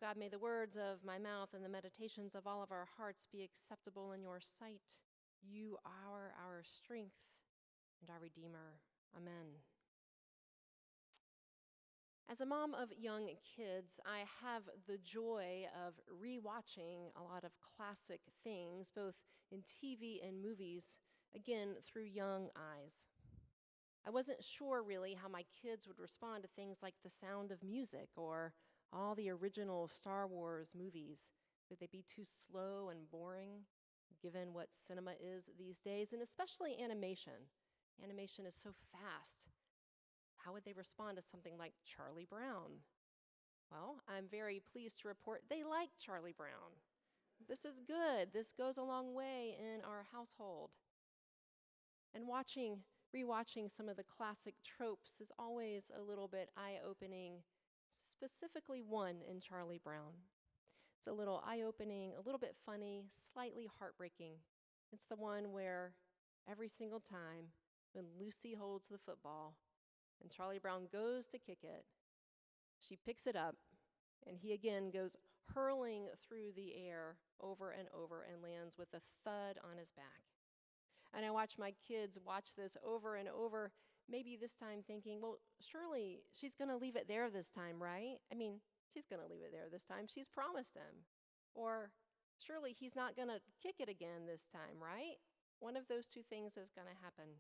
God, may the words of my mouth and the meditations of all of our hearts be acceptable in your sight. You are our strength and our Redeemer. Amen. As a mom of young kids, I have the joy of rewatching a lot of classic things, both in TV and movies, again through young eyes. I wasn't sure really how my kids would respond to things like The Sound of Music or all the original Star Wars movies. Would they be too slow and boring, given what cinema is these days, and especially animation? Animation is so fast. How would they respond to something like Charlie Brown? Well, I'm very pleased to report they like Charlie Brown. This is good. This goes a long way in our household. And rewatching some of the classic tropes is always a little bit eye-opening, specifically one in Charlie Brown. It's a little eye-opening, a little bit funny, slightly heartbreaking. It's the one where every single time when Lucy holds the football and Charlie Brown goes to kick it, she picks it up, and he again goes hurling through the air over and lands with a thud on his back. And I watch my kids watch this over and over, maybe this time thinking, well, surely she's going to leave it there this time, right? I mean, she's going to leave it there this time. She's promised him. Or surely he's not going to kick it again this time, right? One of those two things is going to happen.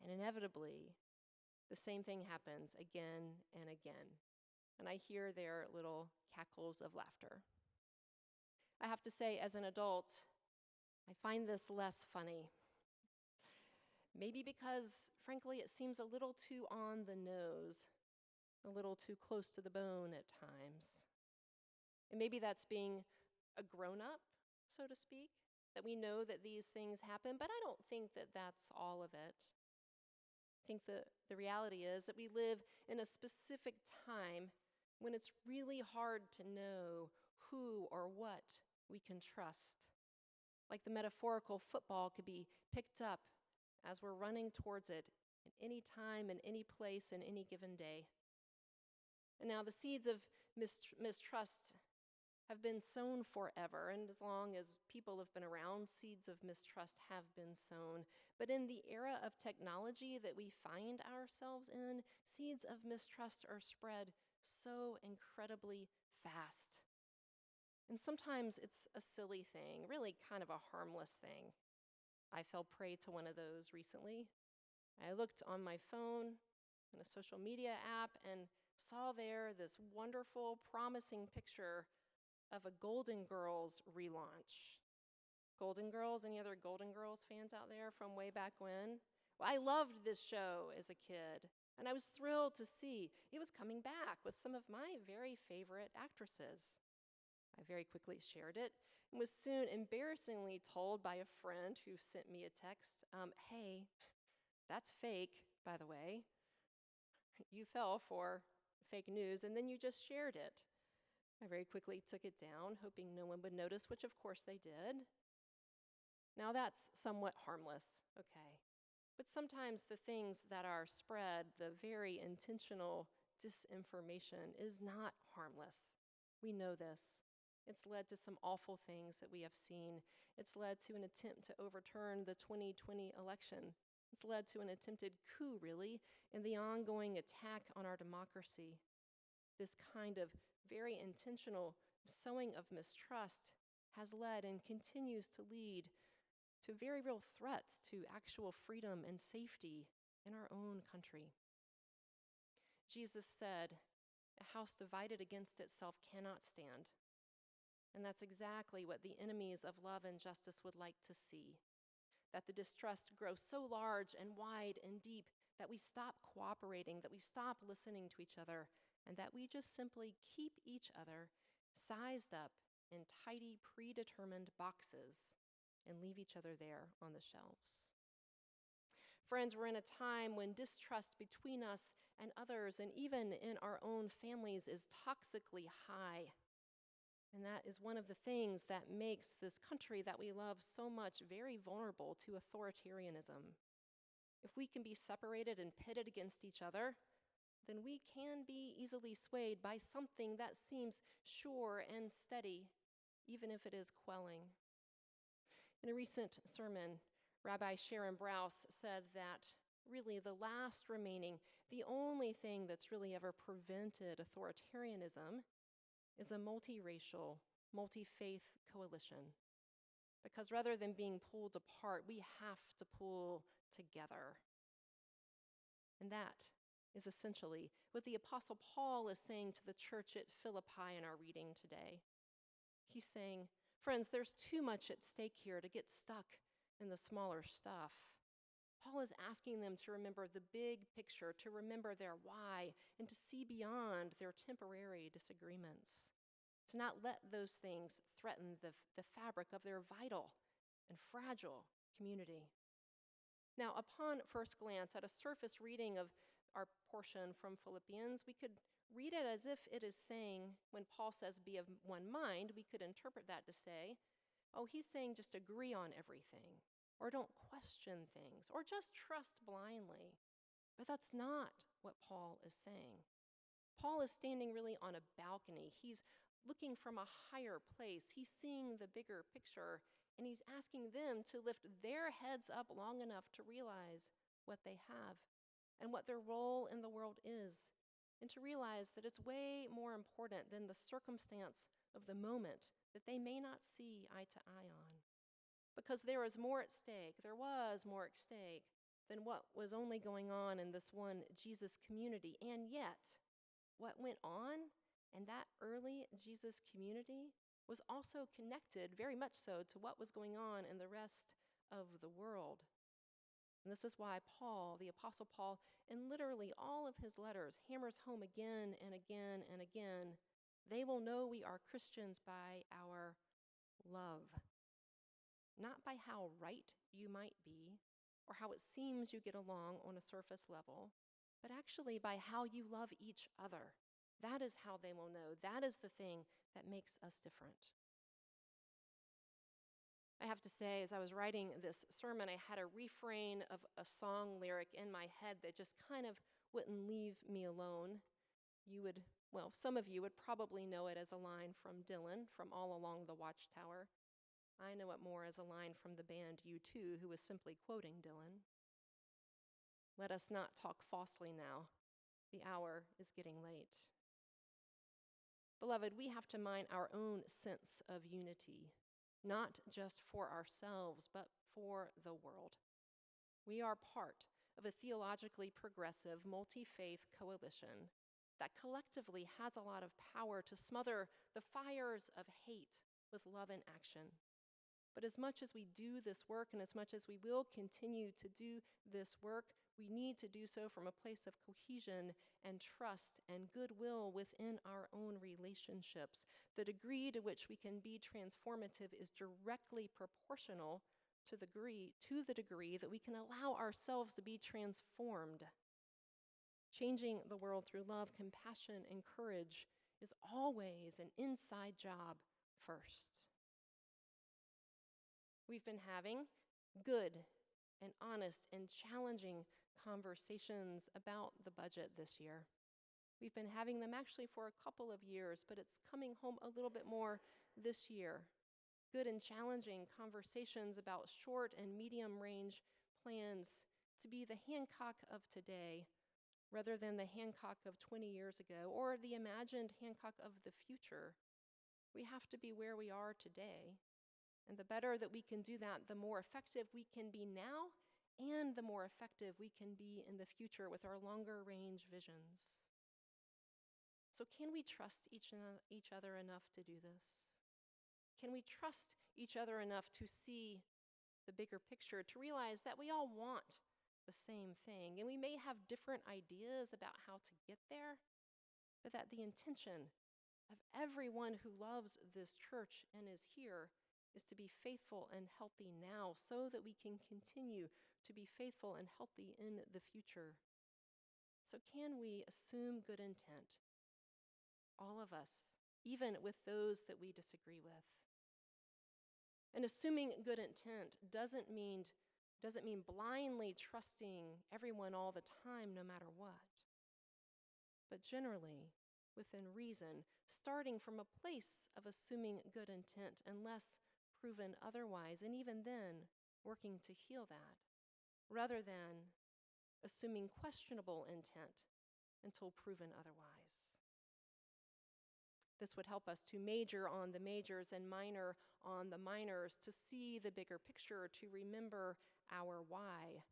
And inevitably, the same thing happens again and again. And I hear their little cackles of laughter. I have to say, as an adult, I find this less funny. Maybe because, frankly, it seems a little too on the nose, a little too close to the bone at times. And maybe that's being a grown-up, so to speak, that we know that these things happen, but I don't think that that's all of it. I think the reality is that we live in a specific time when it's really hard to know who or what we can trust. Like the metaphorical football could be picked up as we're running towards it at any time, in any place, in any given day. And now the seeds of mistrust have been sown forever, and as long as people have been around, seeds of mistrust have been sown. But in the era of technology that we find ourselves in, seeds of mistrust are spread so incredibly fast. And sometimes it's a silly thing, really kind of a harmless thing. I fell prey to one of those recently. I looked on my phone in a social media app and saw there this wonderful, promising picture of a Golden Girls relaunch. Golden Girls, any other Golden Girls fans out there from way back when? Well, I loved this show as a kid, and I was thrilled to see it was coming back with some of my very favorite actresses. I very quickly shared it and was soon embarrassingly told by a friend who sent me a text, hey, that's fake, by the way. You fell for fake news, and then you just shared it. I very quickly took it down, hoping no one would notice, which of course they did. Now that's somewhat harmless, okay. But sometimes the things that are spread, the very intentional disinformation, is not harmless. We know this. It's led to some awful things that we have seen. It's led to an attempt to overturn the 2020 election. It's led to an attempted coup, really, in the ongoing attack on our democracy. This kind of very intentional sowing of mistrust has led and continues to lead to very real threats to actual freedom and safety in our own country. Jesus said, "A house divided against itself cannot stand." And that's exactly what the enemies of love and justice would like to see, that the distrust grows so large and wide and deep that we stop cooperating, that we stop listening to each other, and that we just simply keep each other sized up in tidy, predetermined boxes and leave each other there on the shelves. Friends, we're in a time when distrust between us and others, and even in our own families, is toxically high. And that is one of the things that makes this country that we love so much very vulnerable to authoritarianism. If we can be separated and pitted against each other, then we can be easily swayed by something that seems sure and steady, even if it is quelling. In a recent sermon, Rabbi Sharon Brous said that really the only thing that's really ever prevented authoritarianism is a multiracial, multi-faith coalition. Because rather than being pulled apart, we have to pull together. And that is essentially what the Apostle Paul is saying to the church at Philippi in our reading today. He's saying, friends, there's too much at stake here to get stuck in the smaller stuff. Paul is asking them to remember the big picture, to remember their why, and to see beyond their temporary disagreements, to not let those things threaten the fabric of their vital and fragile community. Now, upon first glance at a surface reading of our portion from Philippians, we could read it as if it is saying, when Paul says be of one mind, we could interpret that to say, oh, he's saying just agree on everything, or don't question things, or just trust blindly. But that's not what Paul is saying. Paul is standing really on a balcony. He's looking from a higher place. He's seeing the bigger picture, and he's asking them to lift their heads up long enough to realize what they have and what their role in the world is, and to realize that it's way more important than the circumstance of the moment that they may not see eye to eye on. Because there was more at stake than what was only going on in this one Jesus community. And yet, what went on in that early Jesus community was also connected, very much so, to what was going on in the rest of the world. And this is why Paul, the Apostle Paul, in literally all of his letters, hammers home again and again and again, they will know we are Christians by our love. Not by how right you might be, or how it seems you get along on a surface level, but actually by how you love each other. That is how they will know. That is the thing that makes us different. I have to say, as I was writing this sermon, I had a refrain of a song lyric in my head that just kind of wouldn't leave me alone. Some of you would probably know it as a line from Dylan, from All Along the Watchtower. I know it more as a line from the band U2, who was simply quoting Dylan. Let us not talk falsely now. The hour is getting late. Beloved, we have to mind our own sense of unity, not just for ourselves, but for the world. We are part of a theologically progressive, multi-faith coalition that collectively has a lot of power to smother the fires of hate with love and action. But as much as we do this work, and as much as we will continue to do this work, we need to do so from a place of cohesion and trust and goodwill within our own relationships. The degree to which we can be transformative is directly proportional to the degree that we can allow ourselves to be transformed. Changing the world through love, compassion, and courage is always an inside job first. We've been having good and honest and challenging conversations about the budget this year. We've been having them actually for a couple of years, but it's coming home a little bit more this year. Good and challenging conversations about short and medium range plans to be the Hancock of today rather than the Hancock of 20 years ago or the imagined Hancock of the future. We have to be where we are today. And the better that we can do that, the more effective we can be now, and the more effective we can be in the future with our longer range visions. So can we trust each other enough to do this? Can we trust each other enough to see the bigger picture, to realize that we all want the same thing, and we may have different ideas about how to get there, but that the intention of everyone who loves this church and is here is to be faithful and healthy now so that we can continue to be faithful and healthy in the future. So can we assume good intent, all of us, even with those that we disagree with? And assuming good intent doesn't mean blindly trusting everyone all the time, no matter what. but generally within reason, starting from a place of assuming good intent unless proven otherwise, and even then, working to heal that, rather than assuming questionable intent until proven otherwise. This would help us to major on the majors and minor on the minors, to see the bigger picture, to remember our why.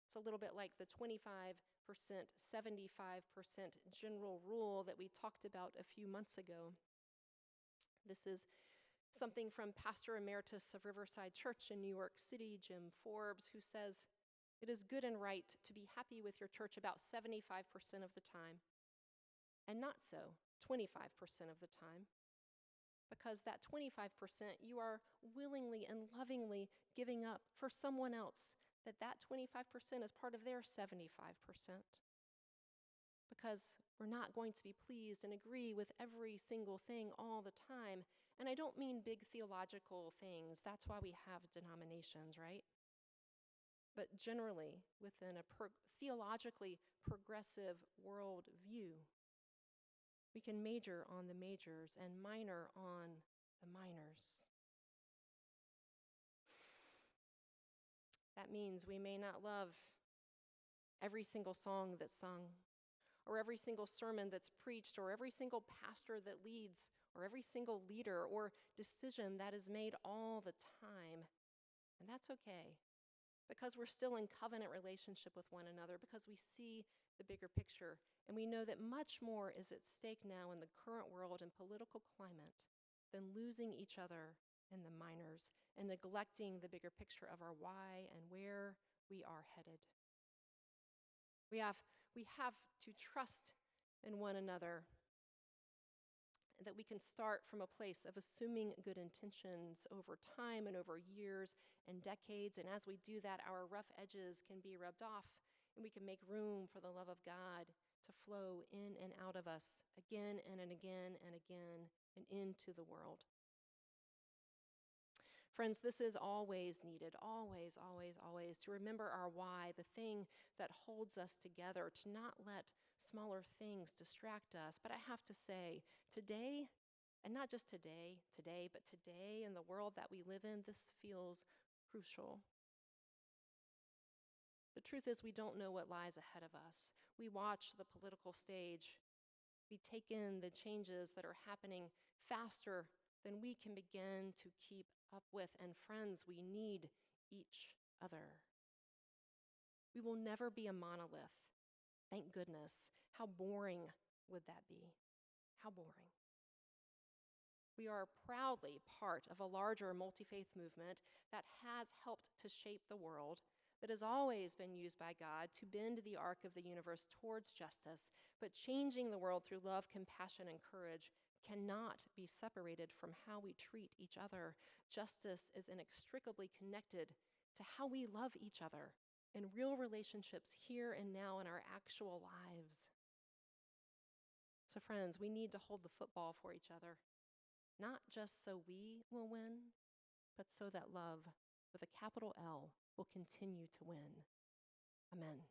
It's a little bit like the 25%, 75% general rule that we talked about a few months ago. This is something from Pastor Emeritus of Riverside Church in New York City, Jim Forbes, who says, "It is good and right to be happy with your church about 75% of the time, and not so 25% of the time, because that 25% you are willingly and lovingly giving up for someone else, that 25% is part of their 75%. Because we're not going to be pleased and agree with every single thing all the time. And I don't mean big theological things. That's why we have denominations, right? But generally, within a theologically progressive world view, we can major on the majors and minor on the minors. That means we may not love every single song that's sung, or every single sermon that's preached, or every single pastor that leads, or every single leader or decision that is made all the time. And that's okay, because we're still in covenant relationship with one another, because we see the bigger picture, and we know that much more is at stake now in the current world and political climate than losing each other in the minors and neglecting the bigger picture of our why and where we are headed. We have to trust in one another, that we can start from a place of assuming good intentions over time and over years and decades. And as we do that, our rough edges can be rubbed off, and we can make room for the love of God to flow in and out of us again and again and again and into the world. Friends, this is always needed, always, always, always, to remember our why, the thing that holds us together, to not let smaller things distract us. But I have to say, today, and not just today, but today in the world that we live in, this feels crucial. The truth is, we don't know what lies ahead of us. We watch the political stage. We take in the changes that are happening faster than we can begin to keep up with. And friends, we need each other. We will never be a monolith. Thank goodness. How boring would that be? How boring. We are proudly part of a larger multi-faith movement that has helped to shape the world, that has always been used by God to bend the arc of the universe towards justice, but changing the world through love, compassion, and courage cannot be separated from how we treat each other. Justice is inextricably connected to how we love each other in real relationships here and now in our actual lives. So friends, we need to hold the football for each other, not just so we will win, but so that love, with a capital L, will continue to win. Amen.